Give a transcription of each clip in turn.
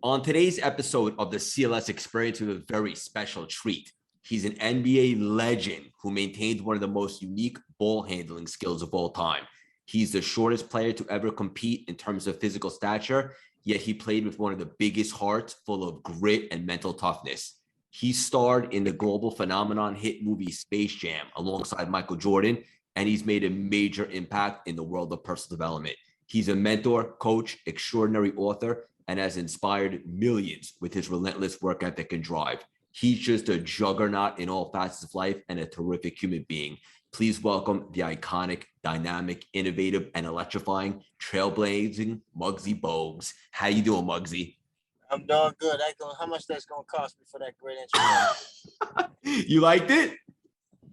On today's episode of the CLS Experience, we have a very special treat. He's an NBA legend who maintains one of the most unique ball handling skills of all time. He's the shortest player to ever compete in terms of physical stature, yet he played with one of the biggest hearts full of grit and mental toughness. He starred in the global phenomenon hit movie Space Jam alongside Michael Jordan, and he's made a major impact in the world of personal development. He's a mentor, coach, extraordinary author, and has inspired millions with his relentless work ethic and drive. He's just a juggernaut in all facets of life and a terrific human being. Please welcome the iconic, dynamic, innovative, and electrifying, trailblazing Muggsy Bogues. How you doing, Muggsy? I'm doing good. How much that's going to cost me for that great intro? You liked it?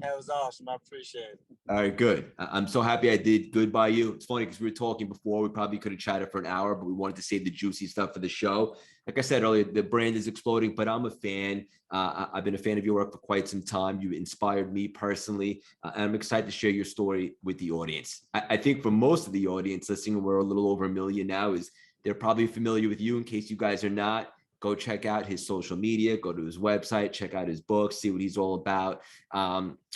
That was awesome. I appreciate it. All right, good. I'm so happy I did good by you. It's funny because we were talking before. We probably could have chatted for an hour, but we wanted to save the juicy stuff for the show. Like I said earlier, the brand is exploding, but I'm a fan. I've been a fan of your work for quite some time. You inspired me personally, and I'm excited to share your story with the audience. I think for most of the audience listening, we're a little over 1 million now, is they're probably familiar with you. In case you guys are not, go check out his social media, go to his website, check out his books, see what he's all about.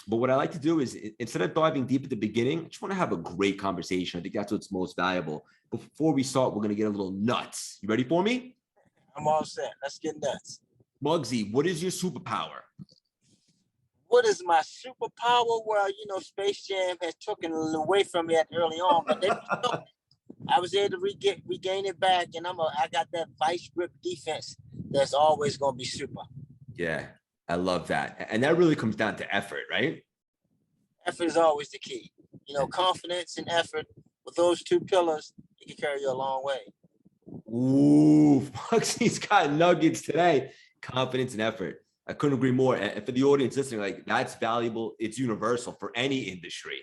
But what I like to do is, instead of diving deep at the beginning, I just want to have a great conversation. I think that's what's most valuable. Before we start, we're going to get a little nuts. You ready for me? I'm all set. Let's get nuts. Muggsy, what is your superpower? What is my superpower? Well, Space Jam has taken it away from me early on, but I was able to regain it back, and I got that vice grip defense that's always going to be super. Yeah, I love that. And that really comes down to effort, right? Effort is always the key. Confidence and effort, with those two pillars, it can carry you a long way. Ooh, Muggsy's got nuggets today. Confidence and effort. I couldn't agree more. And for the audience listening, like, that's valuable. It's universal for any industry.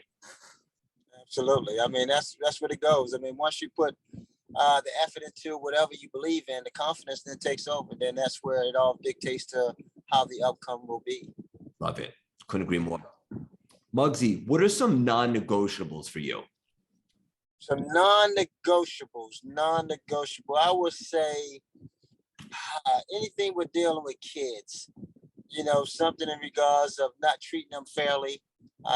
Absolutely. I mean, that's what it goes. I mean, once you put the effort into whatever you believe in, the confidence then takes over. Then that's where it all dictates to how the outcome will be. Love it. Couldn't agree more. Muggsy, what are some non-negotiables for you? Some non-negotiables. I would say anything with dealing with kids. Something in regards of not treating them fairly,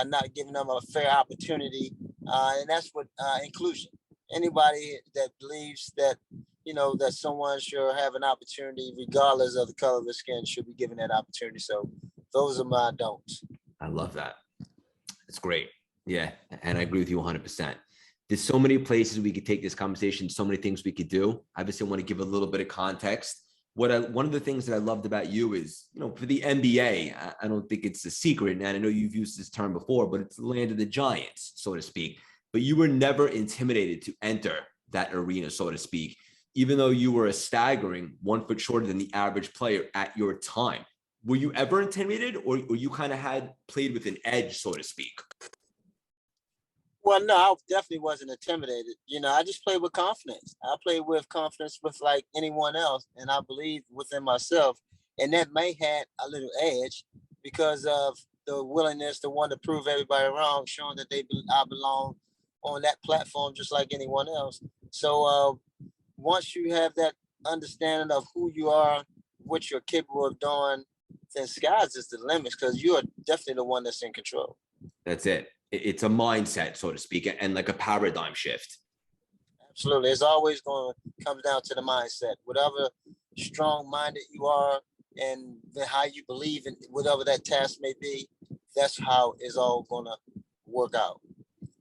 not giving them a fair opportunity. And that's what inclusion. Anybody that believes that, that someone should have an opportunity, regardless of the color of their skin, should be given that opportunity. So those are my don'ts. I love that. It's great. Yeah. And I agree with you 100%. There's so many places we could take this conversation, so many things we could do. Obviously, I want to give a little bit of context. One of the things that I loved about you is, for the NBA, I don't think it's a secret, and I know you've used this term before, but it's the land of the giants, so to speak. But you were never intimidated to enter that arena, so to speak, even though you were a staggering 1 foot shorter than the average player at your time. Were you ever intimidated, or you kind of had played with an edge, so to speak? Well, no, I definitely wasn't intimidated. I just played with confidence. I played with confidence with like anyone else, and I believed within myself. And that may have a little edge because of the willingness to want to prove everybody wrong, showing that I belong on that platform just like anyone else. So once you have that understanding of who you are, what you're capable of doing, then sky's is the limits, because you are definitely the one that's in control. That's it. It's a mindset, so to speak, and like a paradigm shift. Absolutely. It's always going to come down to the mindset. Whatever strong-minded you are and how you believe in whatever that task may be, that's how it's all going to work out.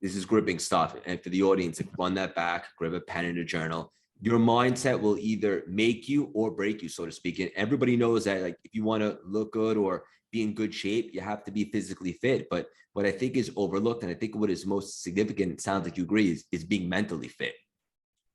This is gripping stuff. And for the audience, run that back, grab a pen and a journal. Your mindset will either make you or break you, so to speak. And everybody knows that, like, if you want to look good or be in good shape, you have to be physically fit. But what I think is overlooked, and I think what is most significant, it sounds like you agree, is being mentally fit.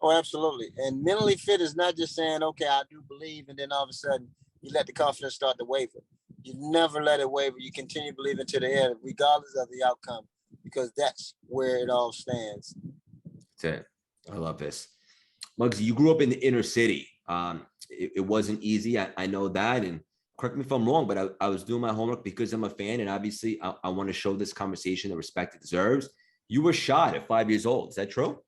Oh, absolutely. And mentally fit is not just saying, okay, I do believe, and then all of a sudden you let the confidence start to waver. You never let it waver. You continue believing to the end, regardless of the outcome, because that's where it all stands. That's it. I love this. Muggsy, you grew up in the inner city. It wasn't easy. I know that. And correct me if I'm wrong, but I was doing my homework because I'm a fan. And obviously, I want to show this conversation the respect it deserves. You were shot at 5 years old. Is that true?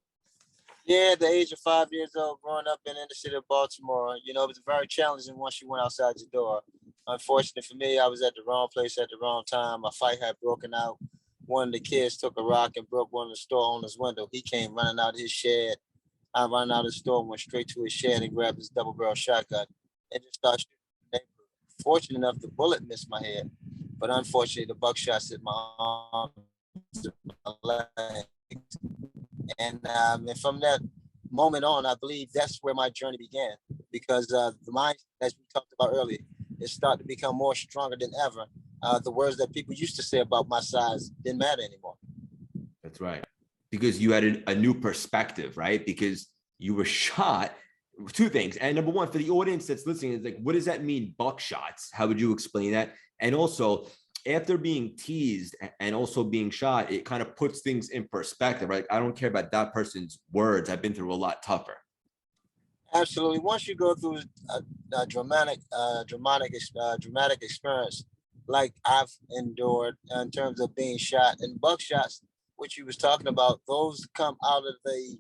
Yeah, at the age of 5 years old, growing up in the inner city of Baltimore, you know, it was very challenging once you went outside your door. Unfortunately for me, I was at the wrong place at the wrong time. A fight had broken out. One of the kids took a rock and broke one of the store owner's window. He came running out of his shed. I ran out of the store, went straight to his shed and grabbed his double barrel shotgun and just started shooting the neighborhood. Fortunate enough, the bullet missed my head, but unfortunately, the buckshot hit my arm, my leg. And from that moment on, I believe that's where my journey began because the mind, as we talked about earlier, it started to become more stronger than ever. The words that people used to say about my size didn't matter anymore. That's right. Because you had a new perspective, right? Because you were shot. Two things. And number one, for the audience that's listening, is like, what does that mean, buckshots? How would you explain that? And also, after being teased and also being shot, it kind of puts things in perspective, right? I don't care about that person's words. I've been through a lot tougher. Absolutely. Once you go through a dramatic experience like I've endured in terms of being shot and buckshots, which you was talking about, those come out of the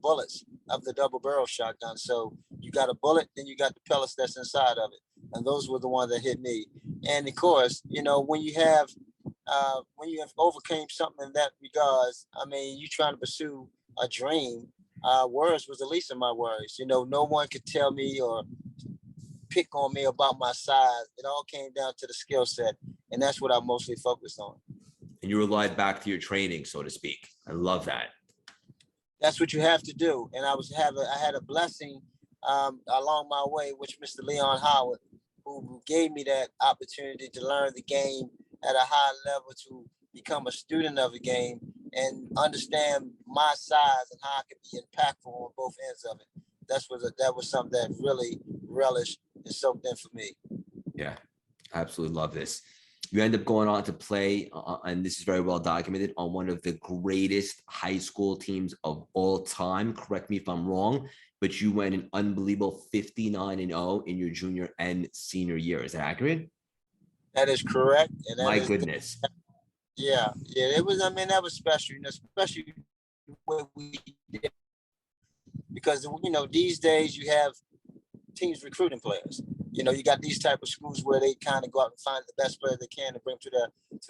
bullets of the double barrel shotgun. So you got a bullet, then you got the pellets that's inside of it, and those were the ones that hit me. And of course, you know, when you have overcame something in that regards, I mean, you trying to pursue a dream. Words was the least of my worries. You know, no one could tell me or pick on me about my size. It all came down to the skill set, and that's what I mostly focused on. And you relied back to your training, so to speak. I love that. That's what you have to do. And I had a blessing along my way, which Mr. Leon Howard, who gave me that opportunity to learn the game at a high level, to become a student of the game and understand my size and how I could be impactful on both ends of it. That was something that really relished and soaked in for me. Yeah, absolutely love this. You end up going on to play, and this is very well documented, on one of the greatest high school teams of all time. Correct me if I'm wrong, but you went an unbelievable 59-0 in your junior and senior year. Is that accurate? That is correct. And My goodness. Yeah, it was, I mean, that was special, you know, especially what we did. Because, you know, these days you have teams recruiting players. You know, you got these type of schools where they kind of go out and find the best players they can to bring to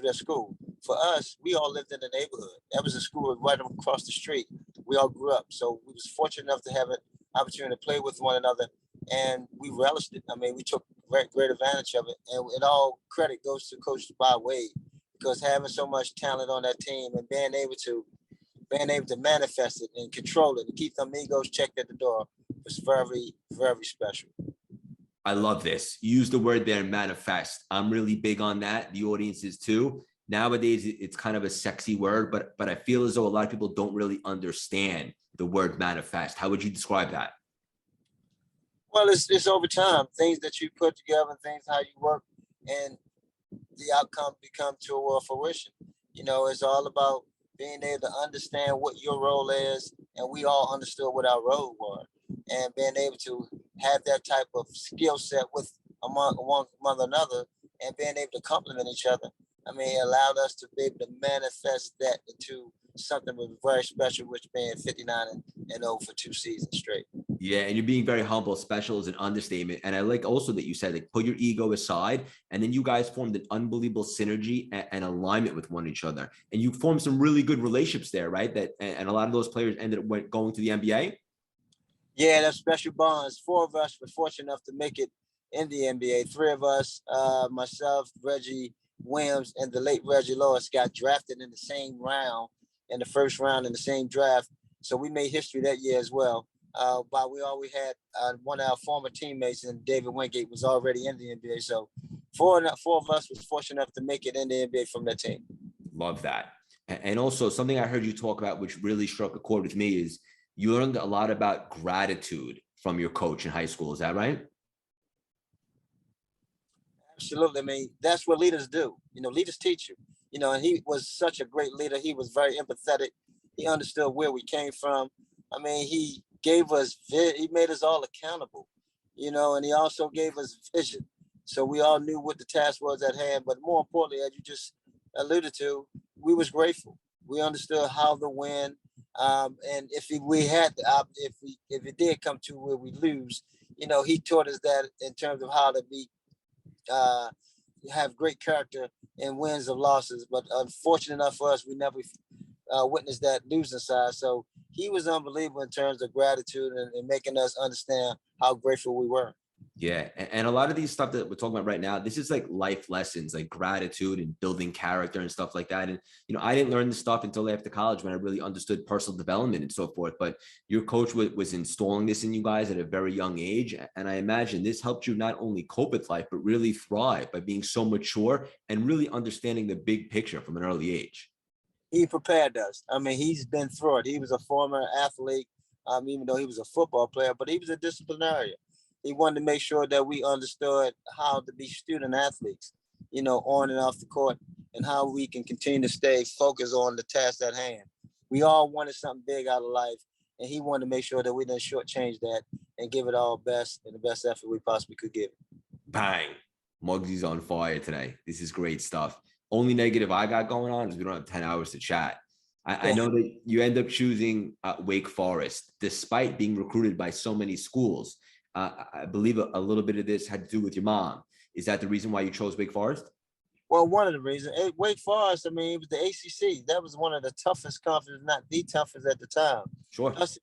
their school. For us, we all lived in the neighborhood. That was a school right across the street. We all grew up, so we was fortunate enough to have an opportunity to play with one another, and we relished it. I mean, we took great advantage of it, and it all credit goes to Coach Bob Wade, because having so much talent on that team and being able to manifest it and control it and keep them egos checked at the door was very, very special. I love this. You use the word there, manifest. I'm really big on that. The audience is too. Nowadays, it's kind of a sexy word, but I feel as though a lot of people don't really understand the word manifest. How would you describe that? Well, it's over time. Things that you put together, things how you work, and the outcome become to fruition. You know, it's all about being able to understand what your role is, and we all understood what our role was, and being able to have that type of skill set with among one another, and being able to complement each other. I mean, it allowed us to be able to manifest that into something was very special, which being 59 and 0 for 2 seasons straight. Yeah, and you're being very humble. Special is an understatement. And I like also that you said, like, put your ego aside, and then you guys formed an unbelievable synergy and alignment with one each other. And you formed some really good relationships there, right? That and a lot of those players ended up going to the NBA. Yeah, that's special bonds. 4 of us were fortunate enough to make it in the NBA. 3 of us, myself, Reggie Williams, and the late Reggie Lewis, got drafted in the same round, in the first round in the same draft. So we made history that year as well. But we always had one of our former teammates, and David Wingate was already in the NBA. So four of us was fortunate enough to make it in the NBA from that team. Love that. And also something I heard you talk about, which really struck a chord with me, is you learned a lot about gratitude from your coach in high school. Is that right? Absolutely. I mean, that's what leaders do. You know, leaders teach you. You know, and he was such a great leader. He was very empathetic. He understood where we came from. I mean, he made us all accountable, you know, and he also gave us vision. So we all knew what the task was at hand. But more importantly, as you just alluded to, we was grateful. We understood how to win, And we had if it did come to where we lose, he taught us that in terms of how to be uh, have great character in wins or losses. But unfortunate enough for us, we never witnessed that losing side. So he was unbelievable in terms of gratitude and making us understand how grateful we were. Yeah. And a lot of these stuff that we're talking about right now, this is like life lessons, like gratitude and building character and stuff like that. And, I didn't learn this stuff until after college when I really understood personal development and so forth. But your coach was installing this in you guys at a very young age. And I imagine this helped you not only cope with life, but really thrive by being so mature and really understanding the big picture from an early age. He prepared us. I mean, he's been through it. He was a former athlete, even though he was a football player, but he was a disciplinarian. He wanted to make sure that we understood how to be student athletes, on and off the court, and how we can continue to stay focused on the task at hand. We all wanted something big out of life, and he wanted to make sure that we didn't shortchange that and give it our best and the best effort we possibly could give. Bang. Muggsy's on fire today. This is great stuff. Only negative I got going on is we don't have 10 hours to chat. I know that you end up choosing Wake Forest, despite being recruited by so many schools. I believe a little bit of this had to do with your mom. Is that the reason why you chose Wake Forest? Well, one of the reasons. Wake Forest, I mean, it was the ACC. That was one of the toughest conferences, not the toughest at the time. Sure. Us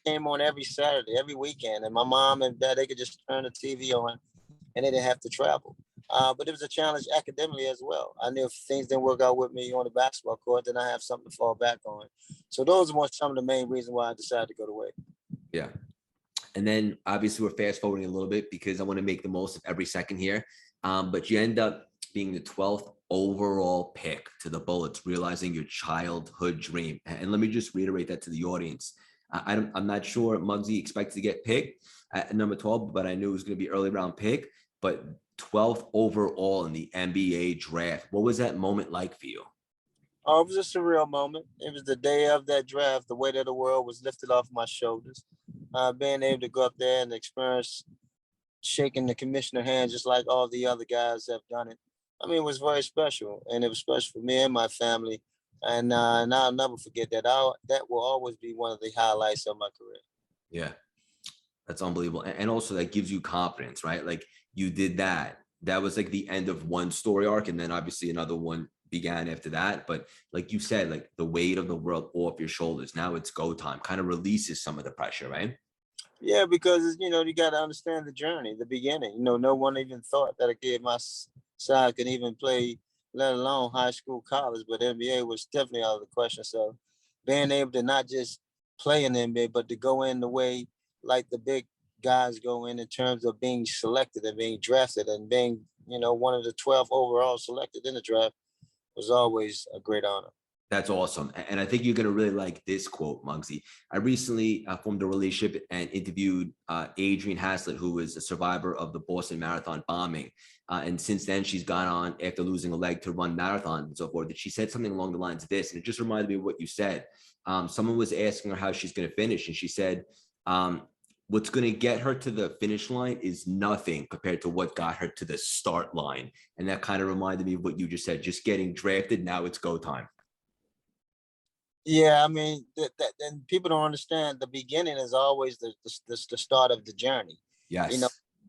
came on every Saturday, every weekend, and my mom and dad, they could just turn the TV on, and they didn't have to travel. But it was a challenge academically as well. I knew if things didn't work out with me on the basketball court, then I have something to fall back on. So those were some of the main reasons why I decided to go to Wake. Yeah. And then obviously we're fast forwarding a little bit because I want to make the most of every second here. But you end up being the 12th overall pick to the Bullets, realizing your childhood dream. And let me just reiterate that to the audience. I'm not sure Muggsy expects to get picked at number 12, but I knew it was going to be early round pick. But 12th overall in the NBA draft. What was that moment like for you? Oh, it was a surreal moment. It was the day of that draft. The weight of the world was lifted off my shoulders. Being able to go up there and experience shaking the commissioner's hand just like all the other guys have done it. I mean, it was very special, and it was special for me and my family. And I'll never forget that. That will always be one of the highlights of my career. Yeah, that's unbelievable. And also that gives you confidence, right? Like you did that. That was like the end of one story arc. And then obviously another one began after that. But like you said, like the weight of the world off your shoulders. Now it's go time, kind of releases some of the pressure, right? Yeah, because you got to understand the journey, the beginning. No one even thought that a kid my side could even play, let alone high school, college. But NBA was definitely out of the question. So being able to not just play in the NBA, but to go in the way like the big guys go in terms of being selected and being drafted and being, one of the 12 overall selected in the draft was always a great honor. That's awesome. And I think you're going to really like this quote, Muggsy. I recently formed a relationship and interviewed Adrienne Haslett, who was a survivor of the Boston Marathon bombing. And since then, she's gone on after losing a leg to run marathons and so forth. And she said something along the lines of this, and it just reminded me of what you said. Someone was asking her how she's going to finish, and she said, what's going to get her to the finish line is nothing compared to what got her to the start line. And that kind of reminded me of what you just said, just getting drafted. Now it's go time. Yeah, I mean, and people don't understand the beginning is always the start of the journey. Yes.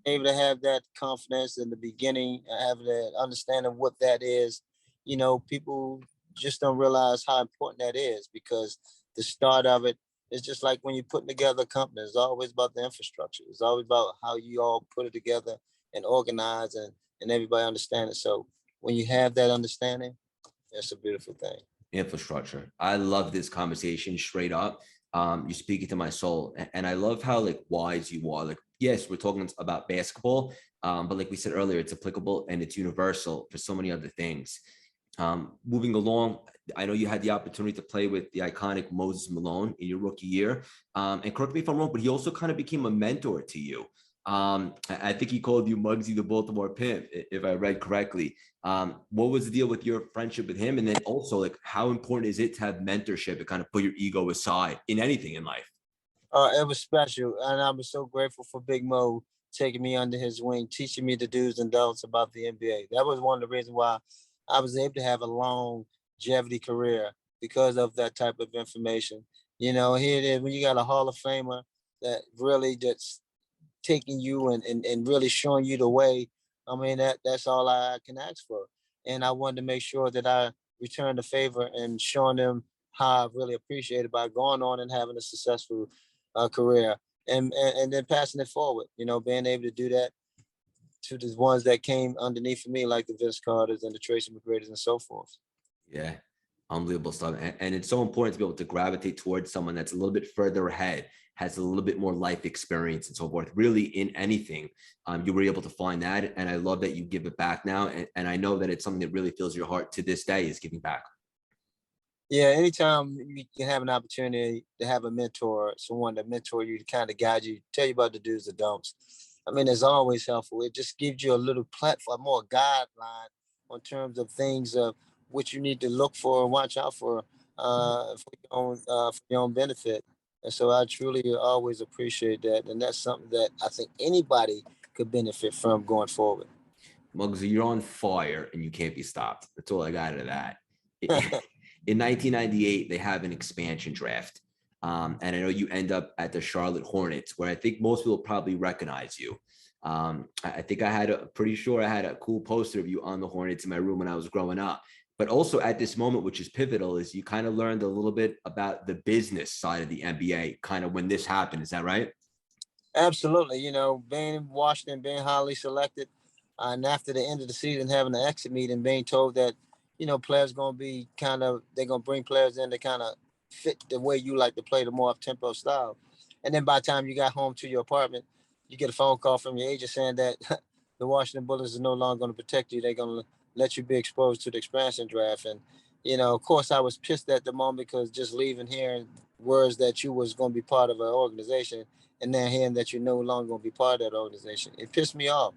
Able to have that confidence in the beginning, have that understanding what that is. People just don't realize how important that is because the start of it is just like when you're putting together a company. It's always about the infrastructure. It's always about how you all put it together and organize and everybody understand it. So when you have that understanding, it's a beautiful thing. Infrastructure. I love this conversation straight up. You're speaking to my soul. And I love how like wise you are. Like, yes, we're talking about basketball, but like we said earlier, it's applicable and it's universal for so many other things. Moving along, I know you had the opportunity to play with the iconic Moses Malone in your rookie year. And correct me if I'm wrong, but he also kind of became a mentor to you. I think he called you Muggsy the Baltimore Pimp, if I read correctly. What was the deal with your friendship with him? And then also, like, how important is it to have mentorship and kind of put your ego aside in anything in life? It was special, and I was so grateful for Big Mo taking me under his wing, teaching me the do's and don'ts about the NBA. That was one of the reasons why I was able to have a longevity career because of that type of information Here it is when you got a Hall of Famer that really that's taking you and really showing you the way. I mean, that's all I can ask for. And I wanted to make sure that I return the favor and showing them how I really appreciate it by going on and having a successful career and then passing it forward, being able to do that to the ones that came underneath of me, like the Vince Carters and the Tracy McGrady's and so forth. Yeah, unbelievable stuff. And it's so important to be able to gravitate towards someone that's a little bit further ahead, has a little bit more life experience and so forth. Really, in anything, you were able to find that. And I love that you give it back now. And I know that it's something that really fills your heart to this day, is giving back. Yeah, anytime you can have an opportunity to have a mentor, someone to mentor you, to kind of guide you, tell you about the do's and don'ts. I mean, it's always helpful. It just gives you a little platform, more guideline on terms of things of what you need to look for and watch out for your own benefit. And so I truly always appreciate that, and that's something that I think anybody could benefit from going forward. Muggsy, you're on fire and you can't be stopped. That's all I got out of that. In 1998, they have an expansion draft. And I know you end up at the Charlotte Hornets, where I think most people probably recognize you. I think pretty sure I had a cool poster of you on the Hornets in my room when I was growing up. But also at this moment, which is pivotal, is you kind of learned a little bit about the business side of the NBA, kind of when this happened. Is that right? Absolutely. Being in Washington, being highly selected, and after the end of the season, having an exit meeting, being told that, players going to be they're going to bring players in to kind of fit the way you like to play, the more up tempo style. And then by the time you got home to your apartment, you get a phone call from your agent saying that the Washington Bullets are no longer going to protect you. They're going to let you be exposed to the expansion draft. And, of course, I was pissed at the moment because just leaving here and words that you was going to be part of an organization and then hearing that you're no longer going to be part of that organization. It pissed me off.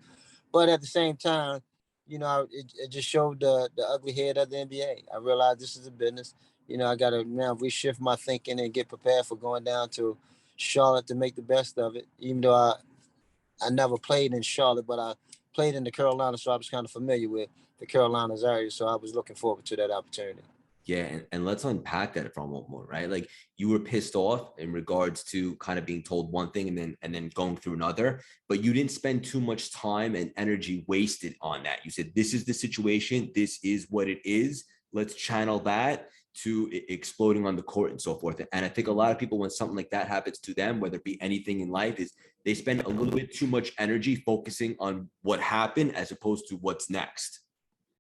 But at the same time, it just showed the ugly head of the NBA. I realized this is a business. I got to now reshift my thinking and get prepared for going down to Charlotte to make the best of it. Even though I never played in Charlotte, but I played in the Carolinas, so I was kind of familiar with the Carolinas area. So I was looking forward to that opportunity. Yeah, and let's unpack that for a moment more, right? Like, you were pissed off in regards to kind of being told one thing and then going through another, but you didn't spend too much time and energy wasted on that. You said, this is the situation, this is what it is. Let's channel that to exploding on the court and so forth. And I think a lot of people, when something like that happens to them, whether it be anything in life, is they spend a little bit too much energy focusing on what happened as opposed to what's next.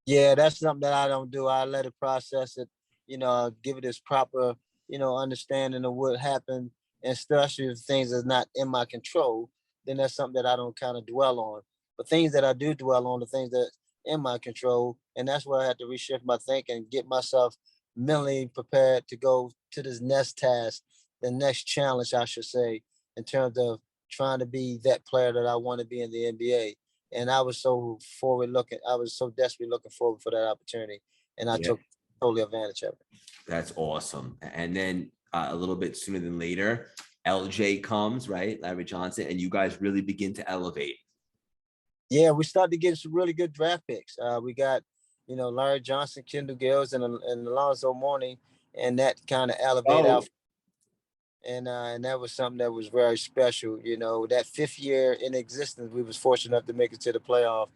Yeah, that's something that I don't do. I let it process it, give it its proper, understanding of what happened, and especially if things is not in my control, then that's something that I don't kind of dwell on. But things that I do dwell on, the things that in my control, and that's where I had to reshift my thinking, get myself mentally prepared to go to this next task, the next challenge, I should say, in terms of trying to be that player that I want to be in the NBA. And I was so forward looking. I was so desperately looking forward for that opportunity, and I Yeah. took totally advantage of it. That's awesome. And then a little bit sooner than later, LJ comes, right? Larry Johnson, and you guys really begin to elevate. Yeah, we started to get some really good draft picks. We got, Larry Johnson, Kendall Gills, and Alonzo Mourning, and that kind of elevated Oh, out. And that was something that was very special. That fifth year in existence, we was fortunate enough to make it to the playoff,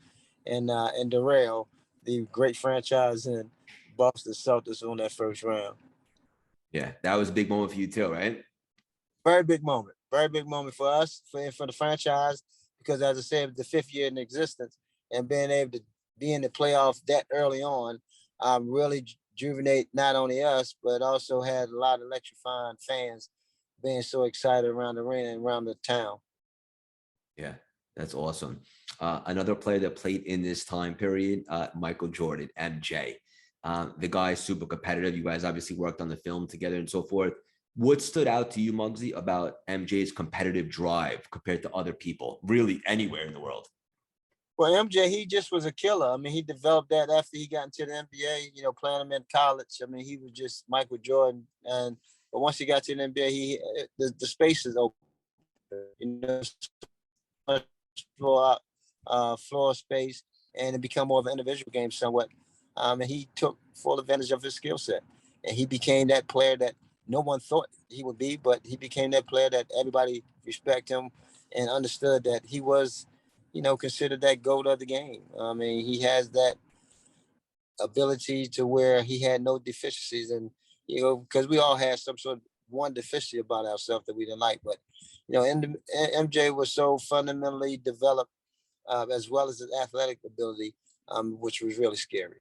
and Darrell, the great franchise in Boston Celtics, on that first round. yeah, that was a big moment for you too, right? Very big moment. Very big moment for us, for the franchise, because as I said, the fifth year in existence and being able to be in the playoff that early on, really rejuvenate not only us, but also had a lot of electrifying fans being so excited around the arena and around the town. Yeah, that's awesome. Another player that played in this time period, Michael Jordan, MJ. The guy is super competitive. You guys obviously worked on the film together and so forth. What stood out to you, Muggsy, about MJ's competitive drive compared to other people, really anywhere in the world? Well, MJ, he just was a killer. I mean, he developed that after he got into the NBA, playing him in college. I mean, he was just Michael Jordan. But once he got to the NBA, the space is open. Much floor space, and it become more of an individual game somewhat. And he took full advantage of his skill set, and he became that player that no one thought he would be, but he became that player that everybody respect him and understood that he was, considered that GOAT of the game. I mean, he has that ability to where he had no deficiencies, and because we all had some sort of one deficiency about ourselves that we didn't like, but MJ was so fundamentally developed, as well as his athletic ability, which was really scary.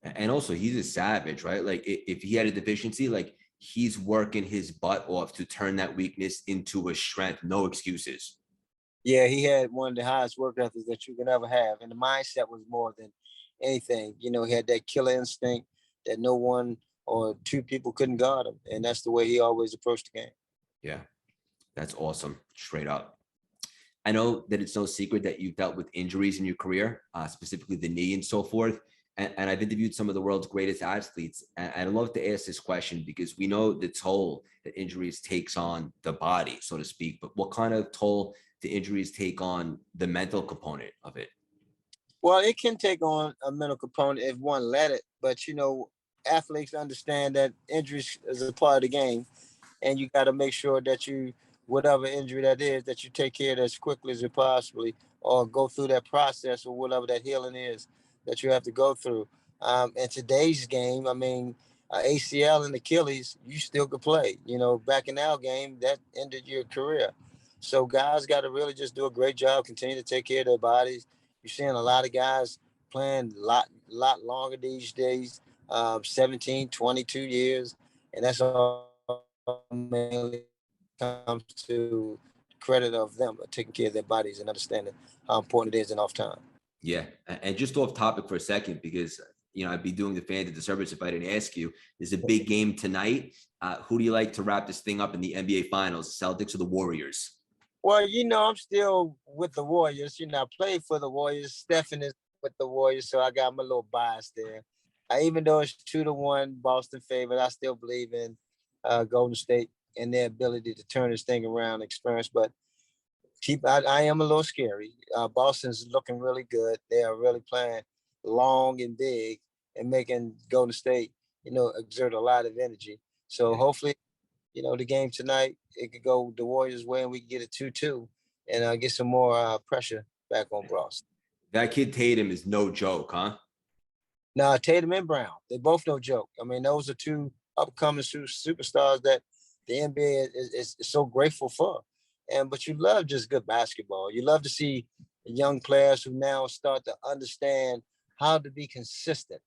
And also, he's a savage, right? Like if he had a deficiency, like he's working his butt off to turn that weakness into a strength. No excuses. Yeah, he had one of the highest work ethics that you can ever have, and the mindset was more than anything. He had that killer instinct that no one or two people couldn't guard him, and that's the way he always approached the game. Yeah, that's awesome. Straight up. I know that it's no secret that you've dealt with injuries in your career, specifically the knee and so forth. And I've interviewed some of the world's greatest athletes. And I'd love to ask this question because we know the toll that injuries takes on the body, so to speak. But what kind of toll do injuries take on the mental component of it? Well, it can take on a mental component if one let it, but athletes understand that injuries is a part of the game, and you got to make sure that whatever injury that is, that you take care of it as quickly as you possibly, or go through that process or whatever that healing is that you have to go through. In today's game, I mean, ACL and Achilles, you still could play. Back in our game, that ended your career. So guys got to really just do a great job, continue to take care of their bodies. You're seeing a lot of guys playing lot longer these days, 17, 22 years, and that's all mainly comes to credit of them taking care of their bodies and understanding how important it is in off time. Yeah. And just off topic for a second, because, I'd be doing the fans a disservice if I didn't ask you. There's a big game tonight. Who do you like to wrap this thing up in the NBA Finals, the Celtics or the Warriors? Well, I'm still with the Warriors. I played for the Warriors. Stephen is with the Warriors, so I got my little bias there. Even though it's 2-1 Boston favorite, I still believe in Golden State and their ability to turn this thing around, experience. But I am a little scary. Boston's looking really good. They are really playing long and big and making Golden State, exert a lot of energy. So hopefully, the game tonight, it could go the Warriors' way and we can get it 2-2 and get some more pressure back on Boston. That kid Tatum is no joke, huh? Now, Tatum and Brown, they both no joke. I mean, those are two upcoming superstars that the NBA is so grateful for. But you love just good basketball. You love to see young players who now start to understand how to be consistent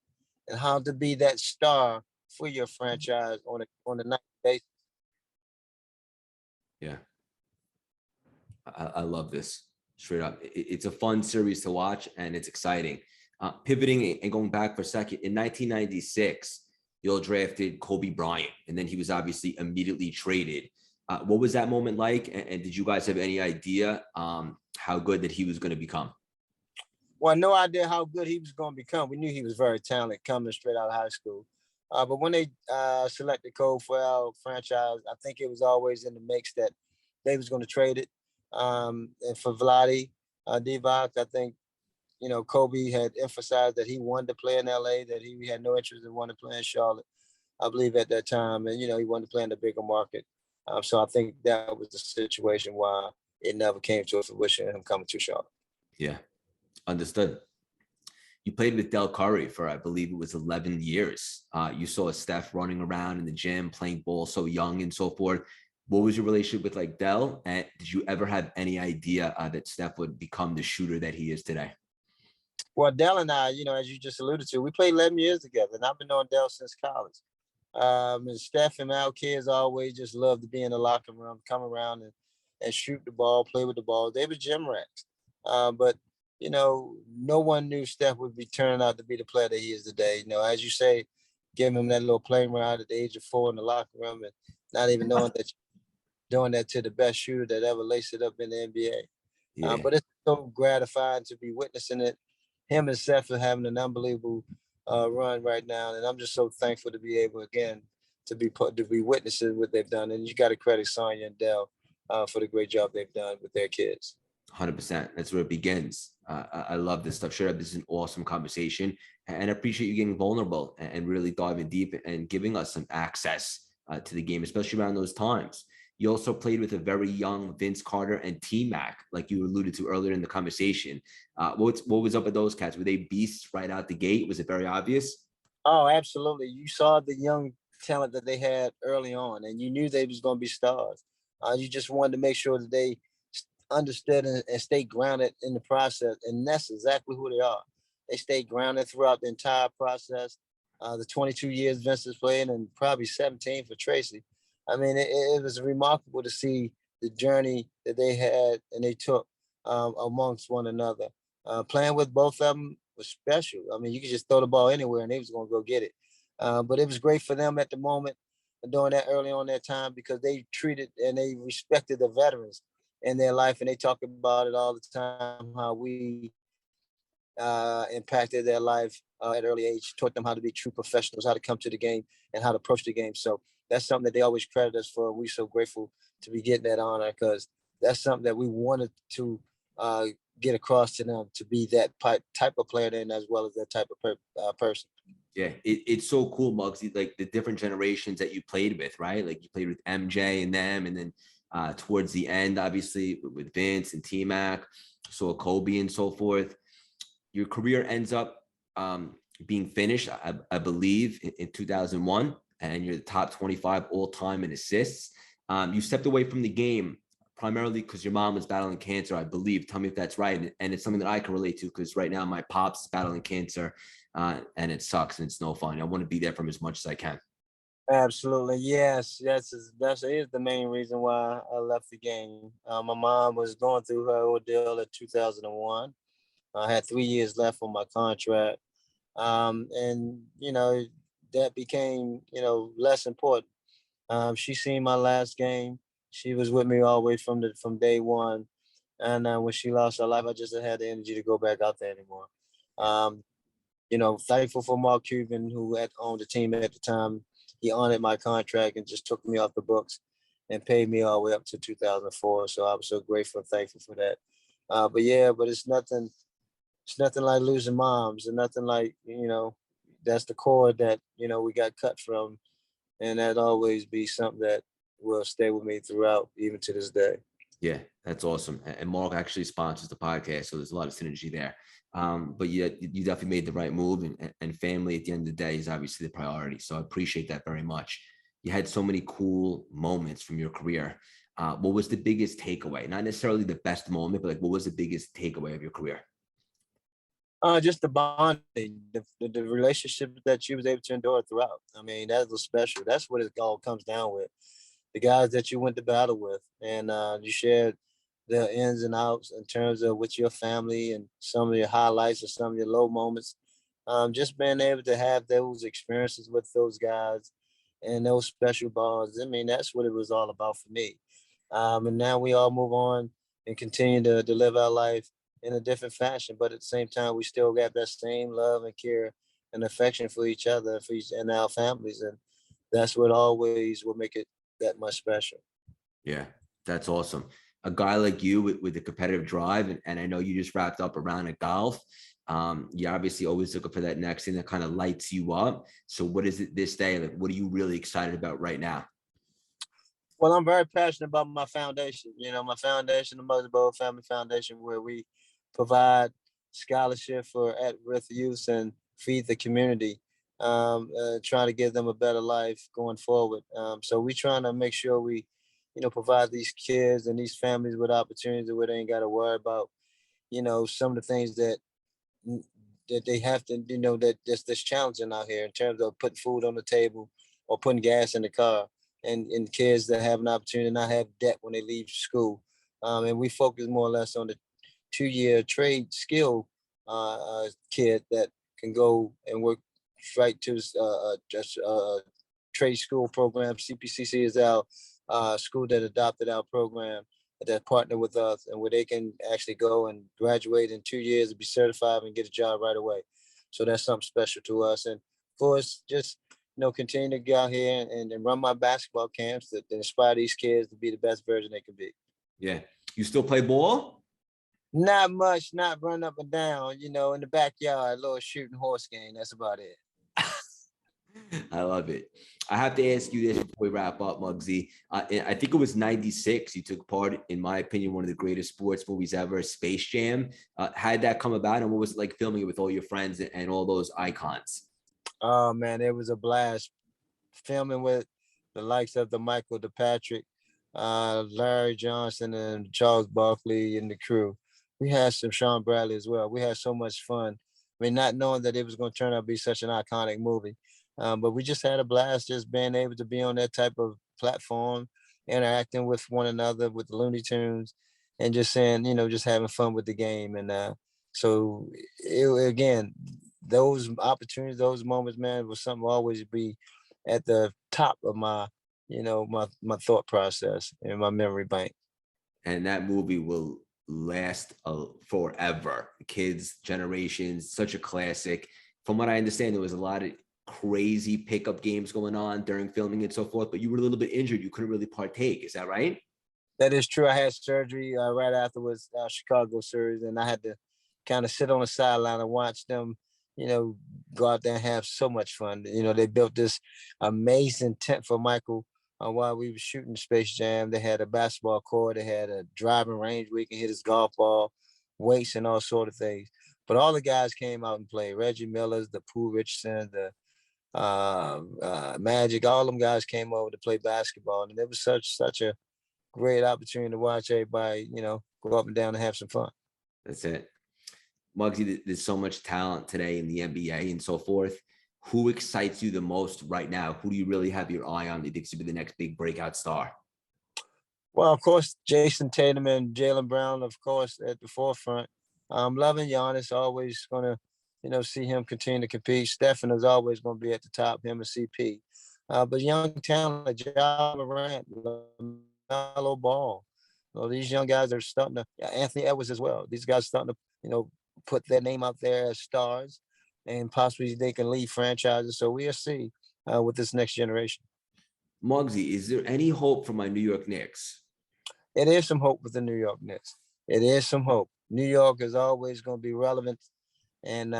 and how to be that star for your franchise on a night basis. Yeah. I love this. Straight up. It's a fun series to watch and it's exciting. Pivoting and going back for a second, in 1996, you all drafted Kobe Bryant, and then he was obviously immediately traded. What was that moment like? And did you guys have any idea how good that he was going to become? Well, no idea how good he was going to become. We knew he was very talented coming straight out of high school. But when they selected Cole for our franchise, I think it was always in the mix that they was going to trade it. And for Vlade Divac, I think, Kobe had emphasized that he wanted to play in LA, that he had no interest in wanting to play in Charlotte, I believe at that time. And, he wanted to play in the bigger market. So I think that was the situation why it never came to a fruition, him coming to Charlotte. Yeah, understood. You played with Del Curry for, I believe it was 11 years. You saw Steph running around in the gym, playing ball so young and so forth. What was your relationship with like Del? And did you ever have any idea that Steph would become the shooter that he is today? Well, Del and I, as you just alluded to, we played 11 years together, and I've been knowing Del since college. And Steph and our kids always just love to be in the locker room, come around and shoot the ball, play with the ball. They were gym rats. But no one knew Steph would be turning out to be the player that he is today. As you say, giving him that little playing around at the age of 4 in the locker room and not even knowing that you're doing that to the best shooter that ever laced it up in the NBA. Yeah. But it's so gratifying to be witnessing it. Him and Steph are having an unbelievable run right now, and I'm just so thankful to be able again to be witnessing what they've done. And you got to credit Sonya and Dell for the great job they've done with their kids. 100%. That's where it begins. I love this stuff. Sure, this is an awesome conversation, and I appreciate you getting vulnerable and really diving deep and giving us some access to the game, especially around those times. You also played with a very young Vince Carter and T-Mac, like you alluded to earlier in the conversation. What was up with those cats? Were they beasts right out the gate? Was it very obvious? Oh, absolutely. You saw the young talent that they had early on, and you knew they was going to be stars. You just wanted to make sure that they understood and stayed grounded in the process, and that's exactly who they are. They stayed grounded throughout the entire process. The 22 years Vince has played, and probably 17 for Tracy. I mean, it was remarkable to see the journey that they had and they took amongst one another. Playing with both of them was special. I mean, you could just throw the ball anywhere and they was going to go get it. But it was great for them at the moment and doing that early on that time because they treated and they respected the veterans in their life. And they talk about it all the time, how we impacted their life at an early age, taught them how to be true professionals, how to come to the game and how to approach the game. So that's something that they always credit us for. We're so grateful to be getting that honor because that's something that we wanted to get across to them, to be that type of player then as well as that type of person. Yeah, it's so cool, Muggsy, like the different generations that you played with, right? Like you played with MJ and them, and then towards the end, obviously, with Vince and T-Mac, so Kobe and so forth. Your career ends up being finished, I believe, in 2001, and you're the top 25 all-time in assists. You stepped away from the game primarily because your mom was battling cancer, I believe. Tell me if that's right. And it's something that I can relate to because right now my pop's battling cancer and it sucks and it's no fun. I want to be there for him as much as I can. Absolutely. Yes. That is the main reason why I left the game. My mom was going through her ordeal in 2001. I had 3 years left on my contract. And, that became, less important. She seen my last game. She was with me all the way from day one. And when she lost her life, I just had the energy to go back out there anymore. Um, Thankful for Mark Cuban, who had owned the team at the time. He honored my contract and just took me off the books and paid me all the way up to 2004. So I was so grateful and thankful for that. But it's nothing. It's nothing like losing moms, and nothing like that's the cord that we got cut from, and that always be something that will stay with me throughout, even to this day. Yeah, that's awesome. And Mark actually sponsors the podcast, so there's a lot of synergy there. But yeah, you definitely made the right move, and family at the end of the day is obviously the priority. So I appreciate that very much. You had so many cool moments from your career. What was the biggest takeaway? Not necessarily the best moment, but like what was the biggest takeaway of your career? Just the bonding, the relationship that you was able to endure throughout. I mean, that was special. That's what it all comes down with. The guys that you went to battle with, and you shared the ins and outs in terms of with your family and some of your highlights or some of your low moments. Just being able to have those experiences with those guys and those special bonds. I mean, that's what it was all about for me. And now we all move on and continue to live our life in a different fashion, but at the same time, we still got that same love and care and affection for each other, for each and our families, and that's what always will make it that much special. Yeah, that's awesome. A guy like you with the competitive drive, and I know you just wrapped up a round of golf. You obviously always looking for that next thing that kind of lights you up. So what is it this day? Like, what are you really excited about right now? Well, I'm very passionate about my foundation. My foundation, the Muggsy Bogues Family Foundation, where we provide scholarship for at-risk youth and feed the community, trying to give them a better life going forward. So we're trying to make sure we, provide these kids and these families with opportunities where they ain't got to worry about, some of the things that they have to, that's challenging out here in terms of putting food on the table or putting gas in the car, and kids that have an opportunity to not have debt when they leave school. And we focus more or less on the 2-year trade skill kid that can go and work right to just trade school program. CPCC is our school that adopted our program, that partner with us, and where they can actually go and graduate in 2 years and be certified and get a job right away. So that's something special to us. And of course, just continue to go out here and run my basketball camps that inspire these kids to be the best version they can be. Yeah, you still play ball? Not much, not run up and down, in the backyard, a little shooting horse game. That's about it. I love it. I have to ask you this before we wrap up, Muggsy. I think it was 96. You took part, in my opinion, one of the greatest sports movies ever, Space Jam. How did that come about, and what was it like filming it with all your friends and all those icons? Oh man, it was a blast filming with the likes of the Michael DePatrick, Larry Johnson, and Charles Barkley and the crew. We had some Sean Bradley as well. We had so much fun. I mean, not knowing that it was going to turn out to be such an iconic movie, but we just had a blast just being able to be on that type of platform, interacting with one another with the Looney Tunes, and just saying, just having fun with the game. And so, again, those opportunities, those moments, man, was something always be at the top of my, my thought process and my memory bank. And that movie will last forever. Kids, generations, such a classic. From what I understand, there was a lot of crazy pickup games going on during filming and so forth, but you were a little bit injured. You couldn't really partake. Is that right? That is true. I had surgery right afterwards, Chicago series, and I had to kind of sit on the sideline and watch them, go out there and have so much fun. They built this amazing tent for Michael while we were shooting Space Jam. They had a basketball court, they had a driving range where he can hit his golf ball, weights, and all sort of things. But all the guys came out and played. Reggie Miller's, the Pooh Richardson, the Magic, all them guys came over to play basketball, and it was such a great opportunity to watch everybody, go up and down and have some fun. That's it. Muggsy, there's so much talent today in the NBA and so forth. Who excites you the most right now? Who do you really have your eye on that thinks to be the next big breakout star? Well, of course, Jason Tatum and Jaylen Brown, of course, at the forefront. I'm loving Giannis, always going to, see him continue to compete. Stephen is always going to be at the top, him and CP. But young talent, Ja Morant, LaMelo Ball. These young guys are starting to, Anthony Edwards as well. These guys are starting to, put their name out there as stars, and possibly they can lead franchises. So we'll see with this next generation. Muggsy, is there any hope for my New York Knicks? It is some hope with the New York Knicks. It is some hope. New York is always going to be relevant, and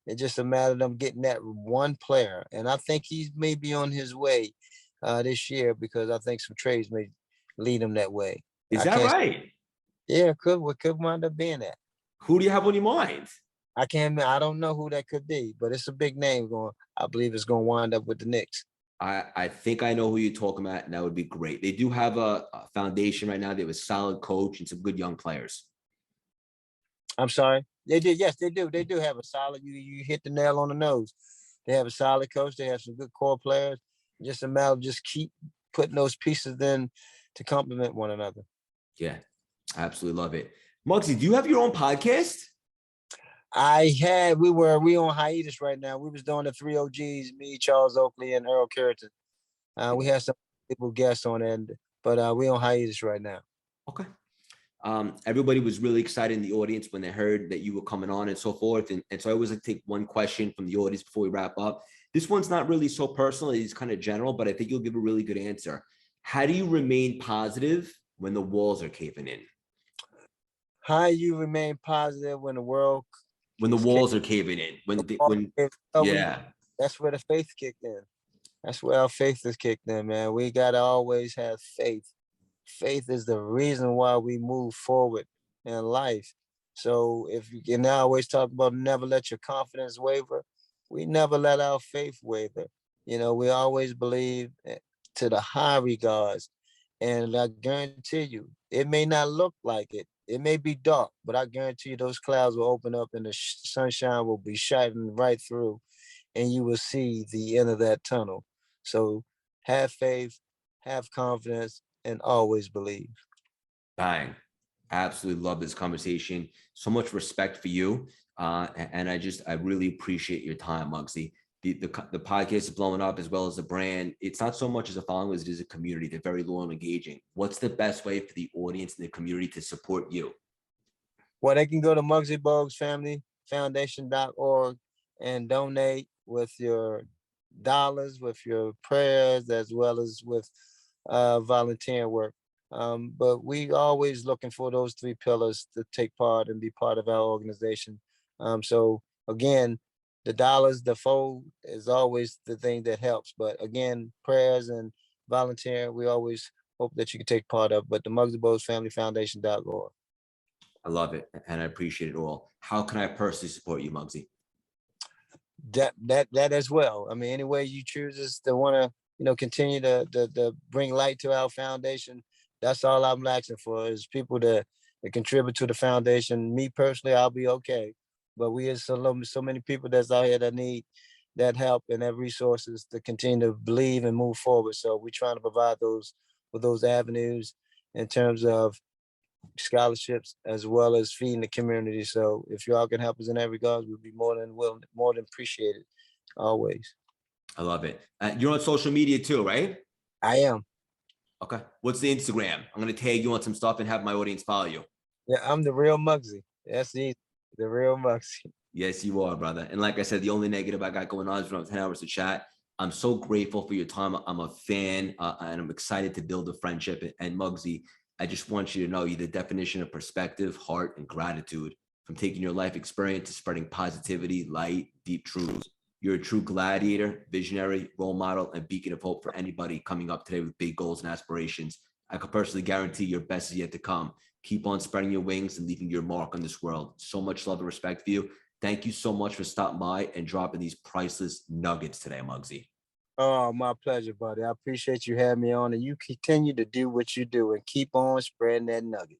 it's just a matter of them getting that one player. And I think he may be on his way this year, because I think some trades may lead him that way. Is that right? Yeah, could wind up being that. Who do you have on your mind? I don't know who that could be, but it's a big name going. I believe it's going to wind up with the Knicks. I think I know who you're talking about, and that would be great. They do have a foundation right now. They have a solid coach and some good young players. I'm sorry. They did. Yes, they do. They do have a solid. You hit the nail on the nose. They have a solid coach. They have some good core players. Just a matter of just keep putting those pieces in to complement one another. Yeah, I absolutely love it. Muggsy, do you have your own podcast? We on hiatus right now. We was doing the 3 OGs, me, Charles Oakley, and Earl Carrington. We had some people guests on it, but we on hiatus right now. Okay. Everybody was really excited in the audience when they heard that you were coming on and so forth. And so I always like to take one question from the audience before we wrap up. This one's not really so personal. It's kind of general, but I think you'll give a really good answer. How do you remain positive when the walls are caving in? How you remain positive when the walls are caving in? Yeah. That's where the faith kicked in. That's where our faith is kicked in, man. We gotta always have faith. Faith is the reason why we move forward in life. So if you can always talk about never let your confidence waver, we never let our faith waver. We always believe to the high regards. And I guarantee you, it may not look like it. It may be dark, but I guarantee you those clouds will open up and the sunshine will be shining right through, and you will see the end of that tunnel. So have faith, have confidence, and always believe. Bang. Absolutely love this conversation. So much respect for you. And I really appreciate your time, Muggsy. The podcast is blowing up, as well as the brand. It's not so much as a following as it is a community. They're very loyal and engaging. What's the best way for the audience and the community to support you? Well, they can go to Muggsy Bogues Family Foundation.org and donate with your dollars, with your prayers, as well as with volunteer work. But we always looking for those 3 pillars to take part and be part of our organization. So again, the dollars, the fold is always the thing that helps. But again, prayers and volunteering, we always hope that you can take part of. But the Muggsy Bogues Family Foundation.org. I love it, and I appreciate it all. How can I personally support you, Muggsy? That as well. I mean, any way you choose is to want to, continue to bring light to our foundation. That's all I'm asking for is people to contribute to the foundation. Me personally, I'll be okay. But we have so many people that's out here that need that help and that resources to continue to believe and move forward. So we're trying to provide those avenues in terms of scholarships as well as feeding the community. So if y'all can help us in that regard, we'd be more than willing, more than appreciated always. I love it. You're on social media too, right? I am. Okay. What's the Instagram? I'm going to tag you on some stuff and have my audience follow you. Yeah, I'm the real Muggsy. That's the real Muggsy. Yes, you are, brother. And like I said, the only negative I got going on is we don't have 10 hours to chat. I'm so grateful for your time. I'm a fan and I'm excited to build a friendship. And Muggsy, I just want you to know you're the definition of perspective, heart, and gratitude. From taking your life experience to spreading positivity, light, deep truths. You're a true gladiator, visionary, role model, and beacon of hope for anybody coming up today with big goals and aspirations. I can personally guarantee your best is yet to come. Keep on spreading your wings and leaving your mark on this world. So much love and respect for you. Thank you so much for stopping by and dropping these priceless nuggets today, Muggsy. Oh, my pleasure, buddy. I appreciate you having me on, and you continue to do what you do and keep on spreading that nugget.